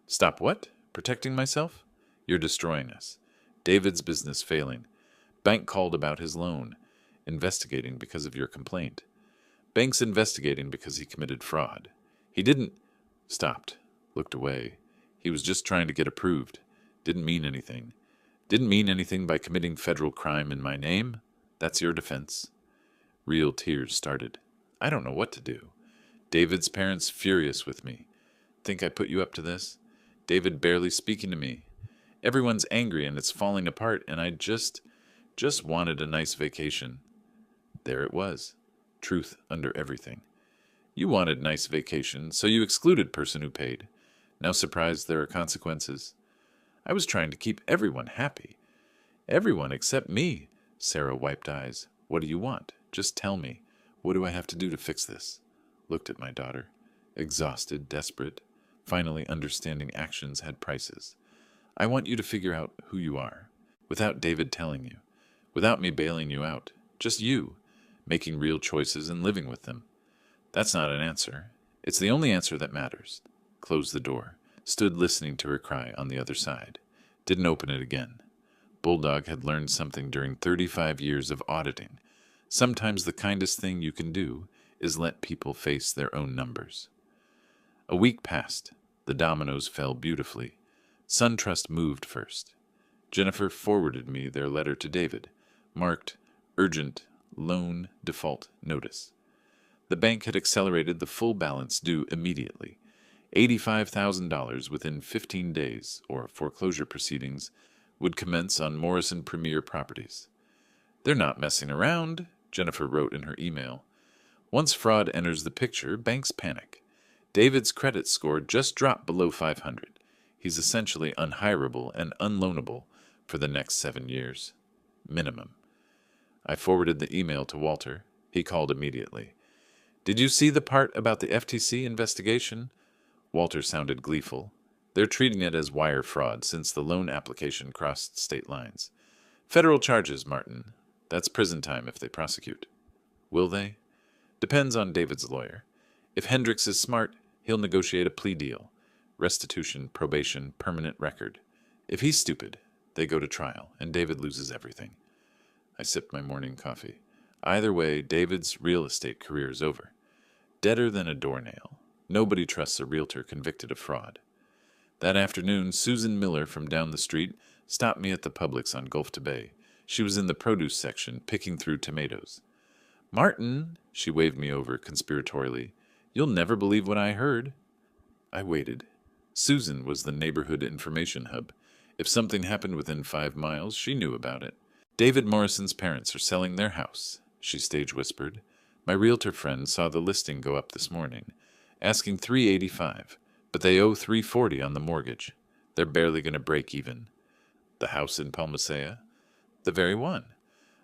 Speaker 1: Stop what? Protecting myself? You're destroying us. David's business failing. Bank called about his loan. Investigating because of your complaint. Bank's investigating because he committed fraud. He didn't... Stopped. Looked away. He was just trying to get approved. Didn't mean anything. Didn't mean anything by committing federal crime in my name? That's your defense. Real tears started. I don't know what to do. David's parents furious with me. Think I put you up to this? David barely speaking to me. Everyone's angry and it's falling apart and I just wanted a nice vacation. There it was. Truth under everything. You wanted nice vacation, so you excluded person who paid. Now surprised there are consequences. I was trying to keep everyone happy. Everyone except me. Sarah wiped eyes. What do you want? Just tell me. What do I have to do to fix this? Looked at my daughter. Exhausted, desperate. Finally understanding actions had prices. I want you to figure out who you are. Without David telling you. Without me bailing you out. Just you. Making real choices and living with them. That's not an answer. It's the only answer that matters. Closed the door. Stood listening to her cry on the other side. Didn't open it again. Bulldog had learned something during 35 years of auditing. Sometimes the kindest thing you can do is let people face their own numbers. A week passed. The dominoes fell beautifully. SunTrust moved first. Jennifer forwarded me their letter to David, marked Urgent Loan Default Notice. The bank had accelerated the full balance due immediately, $85,000 within 15 days, or foreclosure proceedings would commence on Morrison Premier Properties. "They're not messing around," Jennifer wrote in her email. "Once fraud enters the picture, banks panic. David's credit score just dropped below 500. He's essentially unhireable and unloanable for the next 7 years. Minimum." I forwarded the email to Walter. He called immediately. "Did you see the part about the FTC investigation?" Walter sounded gleeful. "They're treating it as wire fraud since the loan application crossed state lines. Federal charges, Martin. That's prison time if they prosecute." "Will they?" "Depends on David's lawyer. If Hendricks is smart, he'll negotiate a plea deal. Restitution, probation, permanent record. If he's stupid, they go to trial, and David loses everything." I sipped my morning coffee. Either way, David's real estate career is over. Deader than a doornail. Nobody trusts a realtor convicted of fraud. That afternoon, Susan Miller from down the street stopped me at the Publix on Gulf to Bay. She was in the produce section, picking through tomatoes. "Martin," she waved me over conspiratorially, "you'll never believe what I heard." I waited. Susan was the neighborhood information hub. If something happened within 5 miles, she knew about it. "David Morrison's parents are selling their house," she stage whispered. "My realtor friend saw the listing go up this morning, asking $385, but they owe $340 on the mortgage. They're barely going to break even." "The house in Palmasea?" "The very one.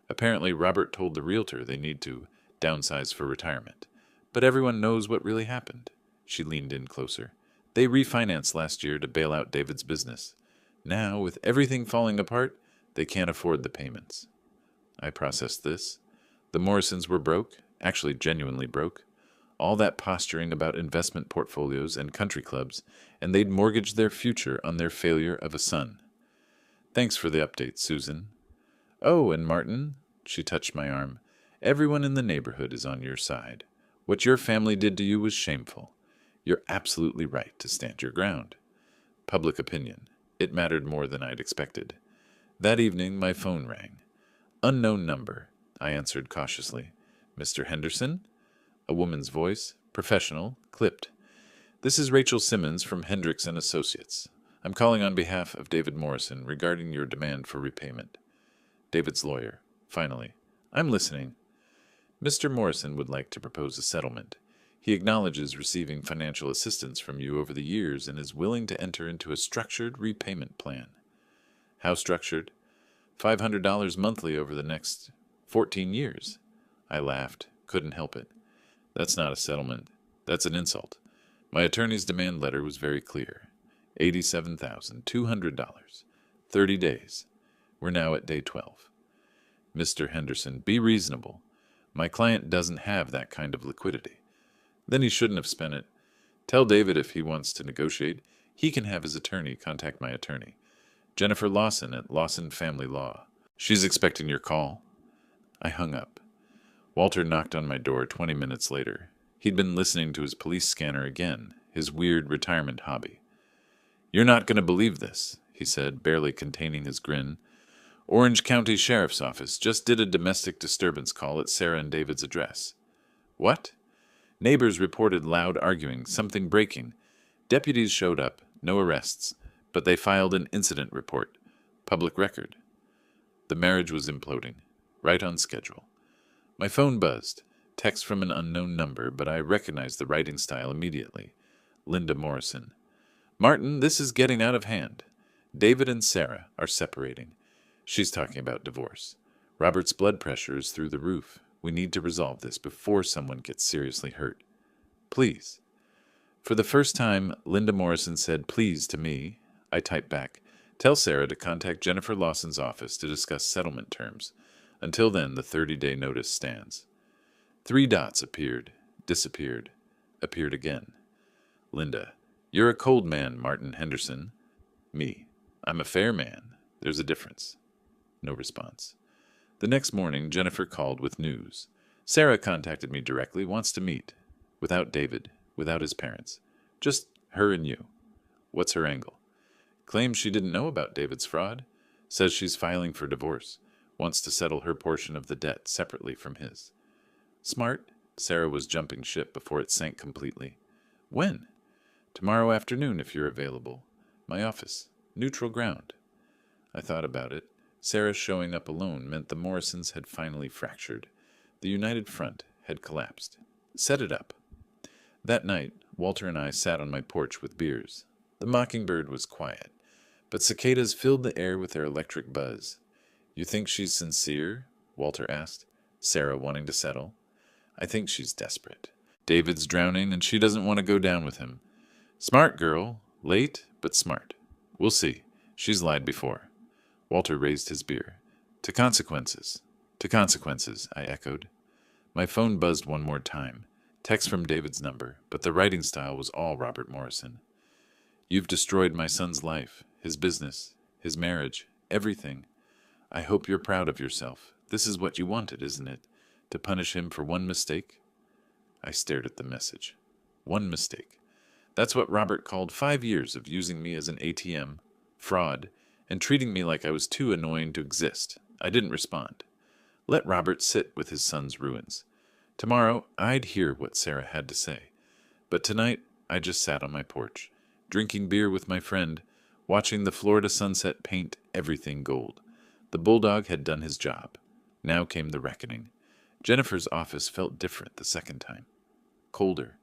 Speaker 1: Apparently Robert told the realtor they need to downsize for retirement. But everyone knows what really happened." She leaned in closer. "They refinanced last year to bail out David's business. Now, with everything falling apart, they can't afford the payments." I processed this. The Morrisons were broke, actually genuinely broke. All that posturing about investment portfolios and country clubs, and they'd mortgaged their future on their failure of a son. "Thanks for the update, Susan." "Oh, and Martin," she touched my arm, "everyone in the neighborhood is on your side. What your family did to you was shameful. You're absolutely right to stand your ground." Public opinion. It mattered more than I'd expected. That evening, my phone rang. "Unknown number," I answered cautiously. "Mr. Henderson?" A woman's voice, professional, clipped. "This is Rachel Simmons from Hendricks and Associates. I'm calling on behalf of David Morrison regarding your demand for repayment." David's lawyer. Finally. "I'm listening." "Mr. Morrison would like to propose a settlement. He acknowledges receiving financial assistance from you over the years and is willing to enter into a structured repayment plan." "How structured?" $500 monthly over the next 14 years. I laughed. Couldn't help it. "That's not a settlement. That's an insult. My attorney's demand letter was very clear. $87,200. 30 days. We're now at day 12. "Mr. Henderson, be reasonable. My client doesn't have that kind of liquidity." "Then he shouldn't have spent it. Tell David if he wants to negotiate, he can have his attorney contact my attorney, Jennifer Lawson at Lawson Family Law. She's expecting your call." I hung up. Walter knocked on my door 20 minutes later. He'd been listening to his police scanner again, his weird retirement hobby. "You're not going to believe this," he said, barely containing his grin. "Orange County Sheriff's Office just did a domestic disturbance call at Sarah and David's address." "What?" "Neighbors reported loud arguing, something breaking. Deputies showed up, no arrests, but they filed an incident report. Public record." The marriage was imploding, right on schedule. My phone buzzed. Text from an unknown number, but I recognized the writing style immediately. Linda Morrison. "Martin, this is getting out of hand. David and Sarah are separating. She's talking about divorce. Robert's blood pressure is through the roof. We need to resolve this before someone gets seriously hurt. Please." For the first time, Linda Morrison said please to me. I typed back, "Tell Sarah to contact Jennifer Lawson's office to discuss settlement terms. Until then, the 30-day notice stands." 3 dots appeared, disappeared, appeared again. Linda. "You're a cold man, Martin Henderson." Me. "I'm a fair man. There's a difference." No response. The next morning, Jennifer called with news. "Sarah contacted me directly, wants to meet. Without David, without his parents. Just her and you." "What's her angle?" "Claims she didn't know about David's fraud. Says she's filing for divorce. Wants to settle her portion of the debt separately from his." "Smart." Sarah was jumping ship before it sank completely. "When?" "Tomorrow afternoon, if you're available. My office. Neutral ground." I thought about it. Sarah showing up alone meant the Morrisons had finally fractured. The united front had collapsed. Set it up. That night, Walter and I sat on my porch with beers. The mockingbird was quiet, but cicadas filled the air with their electric buzz. "You think she's sincere?" Walter asked, Sarah wanting to settle. "I think she's desperate. David's drowning, and she doesn't want to go down with him. Smart girl. Late, but smart. We'll see. She's lied before." Walter raised his beer. "To consequences. To consequences," I echoed. My phone buzzed one more time. Text from David's number, but the writing style was all Robert Morrison. "You've destroyed my son's life, his business, his marriage, everything. I hope you're proud of yourself. This is what you wanted, isn't it? To punish him for one mistake?" I stared at the message. One mistake. That's what Robert called 5 years of using me as an ATM, fraud, and treating me like I was too annoying to exist. I didn't respond. Let Robert sit with his son's ruins. Tomorrow, I'd hear what Sarah had to say. But tonight, I just sat on my porch, drinking beer with my friend, watching the Florida sunset paint everything gold. The bulldog had done his job. Now came the reckoning. Jennifer's office felt different the second time. Colder.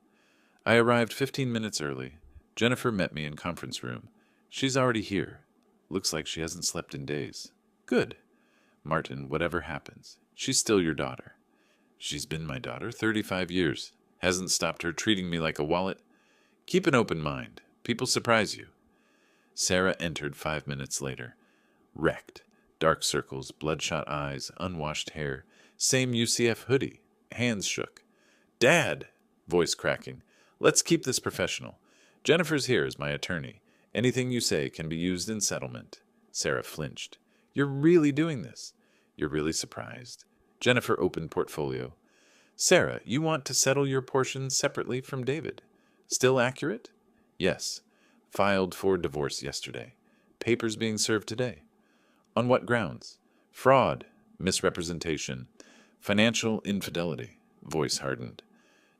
Speaker 1: I arrived 15 minutes early. Jennifer met me in conference room. She's already here. Looks like she hasn't slept in days. Good. "Martin, whatever happens, she's still your daughter." "She's been my daughter 35 years. Hasn't stopped her treating me like a wallet. Keep an open mind. People surprise you." Sarah entered 5 minutes later. Wrecked. Dark circles, bloodshot eyes, unwashed hair. Same UCF hoodie. Hands shook. "Dad!" Voice cracking. "Let's keep this professional. Jennifer's here as my attorney. Anything you say can be used in settlement." Sarah flinched. "You're really doing this?" "You're really surprised." Jennifer opened portfolio. "Sarah, you want to settle your portion separately from David. Still accurate?" "Yes. Filed for divorce yesterday. Papers being served today." "On what grounds?" "Fraud, misrepresentation, financial infidelity." Voice hardened.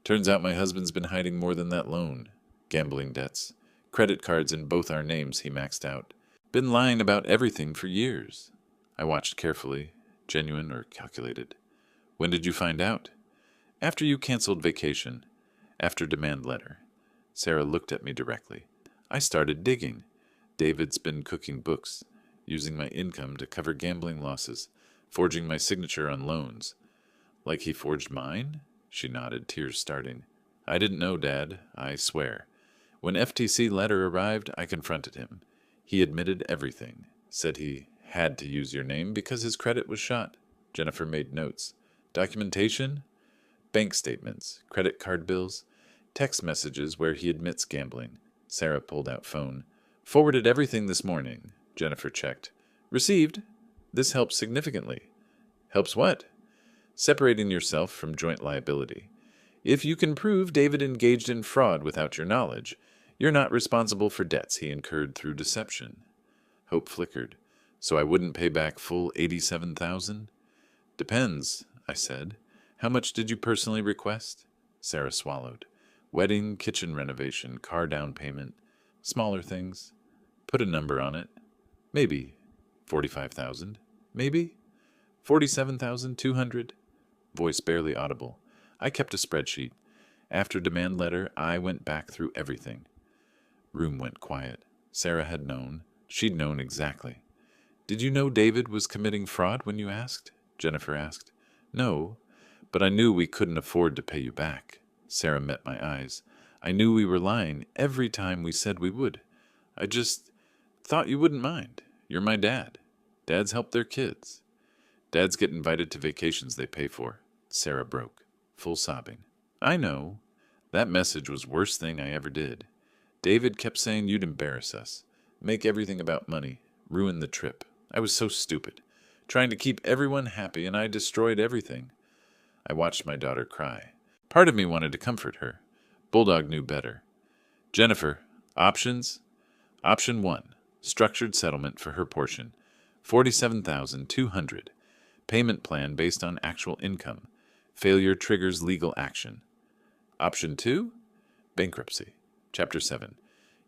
Speaker 1: "Turns out my husband's been hiding more than that loan. Gambling debts. Credit cards in both our names he maxed out. Been lying about everything for years." I watched carefully. Genuine or calculated. "When did you find out?" "After you canceled vacation. After demand letter." Sarah looked at me directly. I started digging. David's been cooking books, using my income to cover gambling losses, forging my signature on loans. "Like he forged mine?" She nodded, tears starting. "I didn't know, Dad, I swear. When FTC letter arrived, I confronted him. He admitted everything. Said he had to use your name because his credit was shot." Jennifer made notes. "Documentation?" "Bank statements, credit card bills, text messages where he admits gambling." Sarah pulled out phone. "Forwarded everything this morning." Jennifer checked. "Received. This helps significantly." "Helps what?" "Separating yourself from joint liability. If you can prove David engaged in fraud without your knowledge, you're not responsible for debts he incurred through deception." Hope flickered. "So I wouldn't pay back full $87,000? "Depends," I said. "How much did you personally request?" Sarah swallowed. "Wedding, kitchen renovation, car down payment, smaller things." "Put a number on it." "Maybe 45,000. Maybe 47,200. Voice barely audible. I kept a spreadsheet. After demand letter, I went back through everything. Room went quiet. Sarah had known. She'd known exactly. "Did you know David was committing fraud when you asked?" Jennifer asked. "No, but I knew we couldn't afford to pay you back." Sarah met my eyes. "I knew we were lying every time we said we would. I just thought you wouldn't mind. You're my dad. Dads help their kids. Dads get invited to vacations they pay for." Sarah broke, full sobbing. "I know. That message was worst thing I ever did. David kept saying you'd embarrass us, make everything about money, ruin the trip. I was so stupid, trying to keep everyone happy, and I destroyed everything." I watched my daughter cry. Part of me wanted to comfort her. Bulldog knew better. "Jennifer, options?" Option 1, structured settlement for her portion, 47,200. Payment plan based on actual income. Failure triggers legal action. Option 2, bankruptcy. Chapter 7.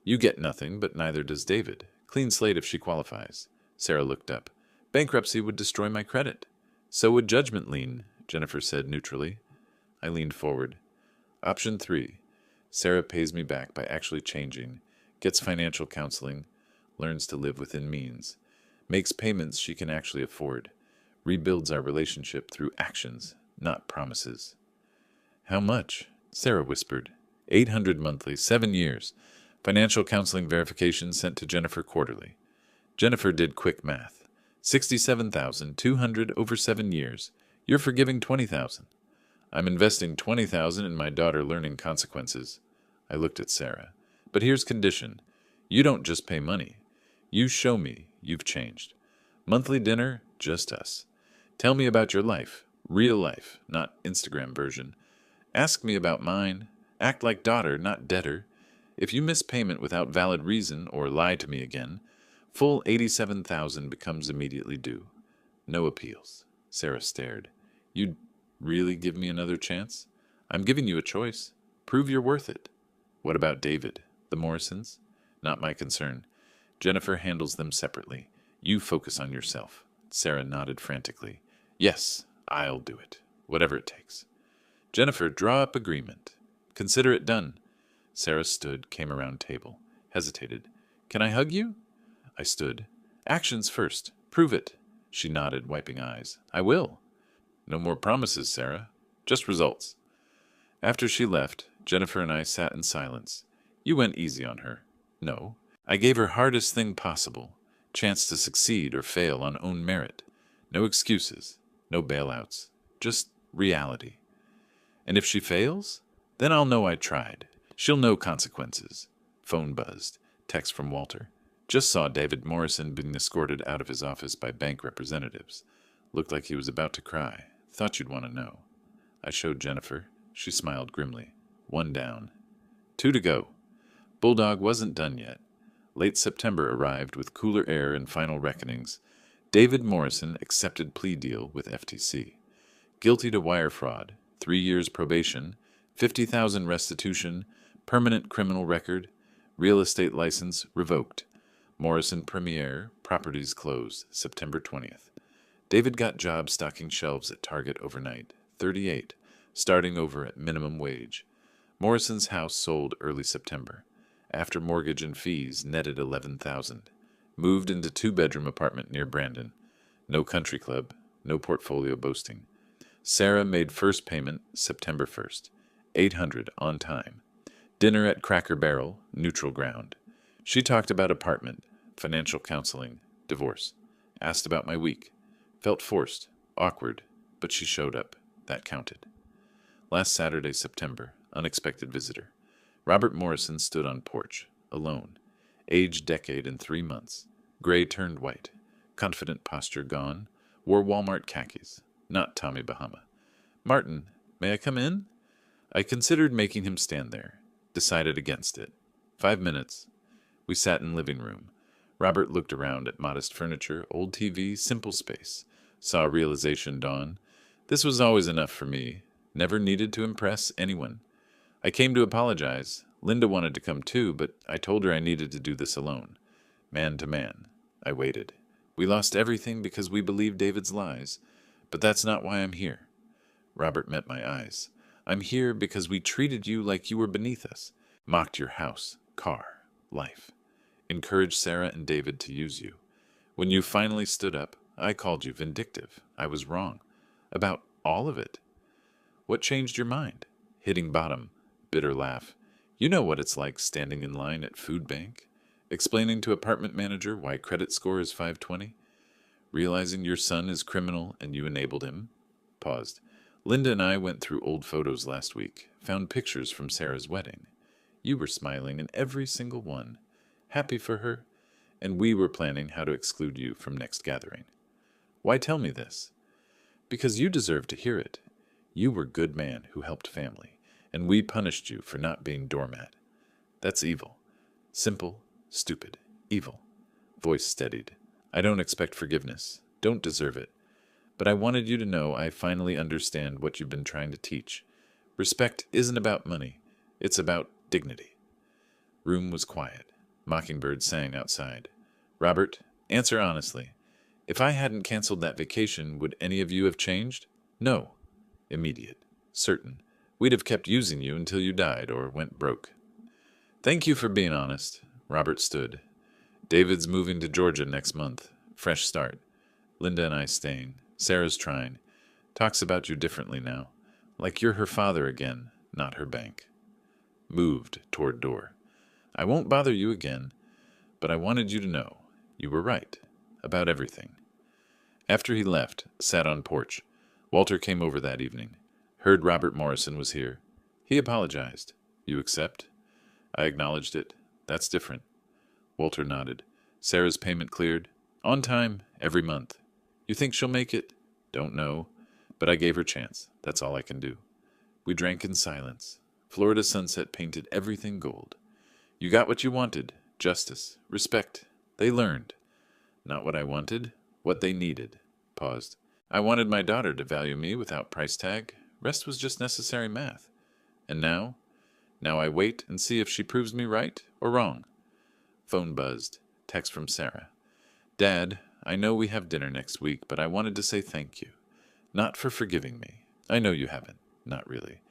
Speaker 1: You get nothing, but neither does David. Clean slate if she qualifies. Sarah looked up. Bankruptcy would destroy my credit. So would judgment lien, Jennifer said neutrally. I leaned forward. Option 3. Sarah pays me back by actually changing, gets financial counseling, learns to live within means, makes payments she can actually afford, rebuilds our relationship through actions, not promises. How much? Sarah whispered. 800 monthly, 7 years. Financial counseling verification sent to Jennifer quarterly. Jennifer did quick math. 67,200 over 7 years. You're forgiving 20,000. I'm investing 20,000 in my daughter learning consequences. I looked at Sarah. But here's condition. You don't just pay money. You show me you've changed. Monthly dinner, just us. Tell me about your life. Real life, not Instagram version. Ask me about mine. Act like daughter, not debtor. If you miss payment without valid reason or lie to me again, full 87,000 becomes immediately due. No appeals. Sarah stared. You'd really give me another chance? I'm giving you a choice. Prove you're worth it. What about David? The Morrisons? Not my concern. Jennifer handles them separately. You focus on yourself. Sarah nodded frantically. Yes, I'll do it. Whatever it takes. Jennifer, draw up agreement. Consider it done. Sarah stood, came around table, hesitated. Can I hug you? I stood. Actions first. Prove it. She nodded, wiping eyes. I will. No more promises, Sarah. Just results. After she left, Jennifer and I sat in silence. You went easy on her. No. I gave her hardest thing possible. Chance to succeed or fail on own merit. No excuses. No bailouts. Just reality. And if she fails, then I'll know I tried. She'll know consequences. Phone buzzed. Text from Walter. Just saw David Morrison being escorted out of his office by bank representatives. Looked like he was about to cry. Thought you'd want to know. I showed Jennifer. She smiled grimly. 1 down. 2 to go. Bulldog wasn't done yet. Late September arrived with cooler air and final reckonings. David Morrison accepted plea deal with FTC. Guilty to wire fraud, 3 years probation, 50,000 restitution, permanent criminal record, real estate license revoked. Morrison Premier, properties closed, September 20th. David got job stocking shelves at Target overnight, 38, starting over at minimum wage. Morrison's house sold early September. After mortgage and fees, netted 11,000. Moved into 2-bedroom apartment near Brandon. No country club, no portfolio boasting. Sarah made first payment September 1st. 800 on time. Dinner at Cracker Barrel, neutral ground. She talked about apartment, financial counseling, divorce. Asked about my week. Felt forced, awkward, but she showed up. That counted. Last Saturday, September, unexpected visitor. Robert Morrison stood on porch, alone. Age decade and 3 months. Gray turned white. Confident posture gone. Wore Walmart khakis. Not Tommy Bahama. Martin, may I come in? I considered making him stand there. Decided against it. 5 minutes. We sat in living room. Robert looked around at modest furniture, old TV, simple space. Saw realization dawn. This was always enough for me. Never needed to impress anyone. I came to apologize. Linda wanted to come too, but I told her I needed to do this alone. Man to man. I waited. We lost everything because we believed David's lies. But that's not why I'm here. Robert met my eyes. I'm here because we treated you like you were beneath us. Mocked your house, car, life. Encouraged Sarah and David to use you. When you finally stood up, I called you vindictive. I was wrong. About all of it. What changed your mind? Hitting bottom. Bitter laugh. You know what it's like standing in line at food bank, explaining to apartment manager why credit score is 520, realizing your son is criminal and you enabled him. Paused. Linda and I went through old photos last week, found pictures from Sarah's wedding. You were smiling in every single one, happy for her, and we were planning how to exclude you from next gathering. Why tell me this? Because you deserve to hear it. You were good man who helped family, and we punished you for not being doormat. That's evil. Simple, stupid, evil. Voice steadied. I don't expect forgiveness. Don't deserve it. But I wanted you to know I finally understand what you've been trying to teach. Respect isn't about money. It's about dignity. Room was quiet. Mockingbird sang outside. Robert, Answer honestly. If I hadn't canceled that vacation, would any of you have changed? No. Immediate. Certain. We'd have kept using you until you died or went broke. Thank you for being honest. Robert stood. David's moving to Georgia next month. Fresh start. Linda and I staying. Sarah's trying. Talks about you differently now. Like you're her father again, not her bank. Moved toward door. I won't bother you again, but I wanted you to know. You were right. About everything. After he left, sat on porch. Walter came over that evening. Heard Robert Morrison was here. He apologized. You accept? I acknowledged it. That's different. Walter nodded. Sarah's payment cleared. On time, every month. You think she'll make it? Don't know. But I gave her chance. That's all I can do. We drank in silence. Florida sunset painted everything gold. You got what you wanted. Justice. Respect. They learned. Not what I wanted. What they needed. Paused. I wanted my daughter to value me without price tag. Rest was just necessary math. And now? Now I wait and see if she proves me right or wrong. Phone buzzed. Text from Sarah. Dad, I know we have dinner next week, but I wanted to say thank you. Not for forgiving me. I know you haven't. Not really.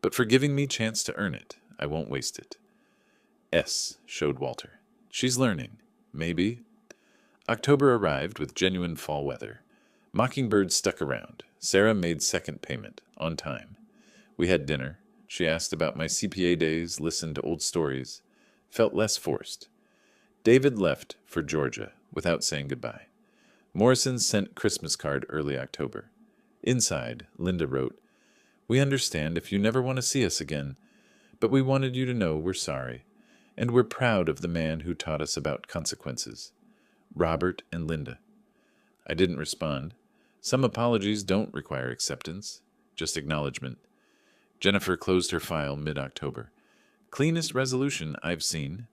Speaker 1: But for giving me chance to earn it. I won't waste it. S. showed Walter. She's learning. Maybe. October arrived with genuine fall weather. Mockingbird stuck around. Sarah made second payment, on time. We had dinner. She asked about my CPA days, listened to old stories. Felt less forced. David left for Georgia without saying goodbye. Morrison sent Christmas card early October. Inside, Linda wrote, We understand if you never want to see us again, but we wanted you to know we're sorry, and we're proud of the man who taught us about consequences. Robert and Linda. I didn't respond. Some apologies don't require acceptance, just acknowledgement. Jennifer closed her file mid-October. Cleanest resolution I've seen.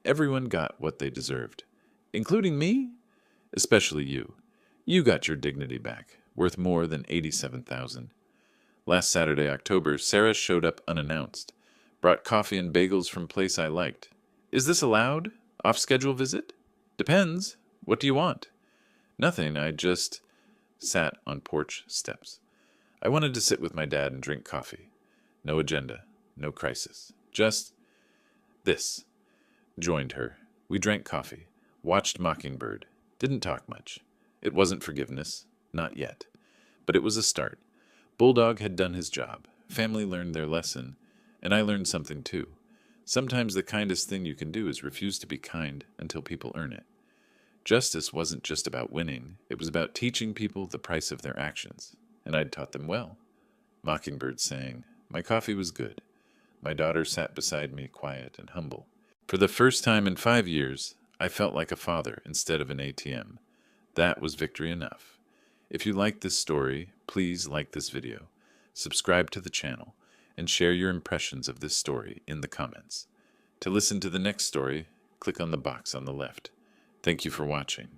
Speaker 1: Everyone got what they deserved. Including me? Especially you. You got your dignity back, worth more than $87,000. Last Saturday, October, Sarah showed up unannounced. Brought coffee and bagels from place I liked. Is this allowed? Off-schedule visit? Depends. What do you want? Nothing, I just sat on porch steps. I wanted to sit with my dad and drink coffee. No agenda, no crisis. Just this. Joined her. We drank coffee. Watched Mockingbird. Didn't talk much. It wasn't forgiveness. Not yet. But it was a start. Bulldog had done his job. Family learned their lesson. And I learned something too. Sometimes the kindest thing you can do is refuse to be kind until people earn it. Justice wasn't just about winning. It was about teaching people the price of their actions. And I'd taught them well. Mockingbird sang. My coffee was good. My daughter sat beside me, quiet and humble. For the first time in 5 years, I felt like a father instead of an ATM. That was victory enough. If you like this story, please like this video, subscribe to the channel, and share your impressions of this story in the comments. To listen to the next story, click on the box on the left. Thank you for watching.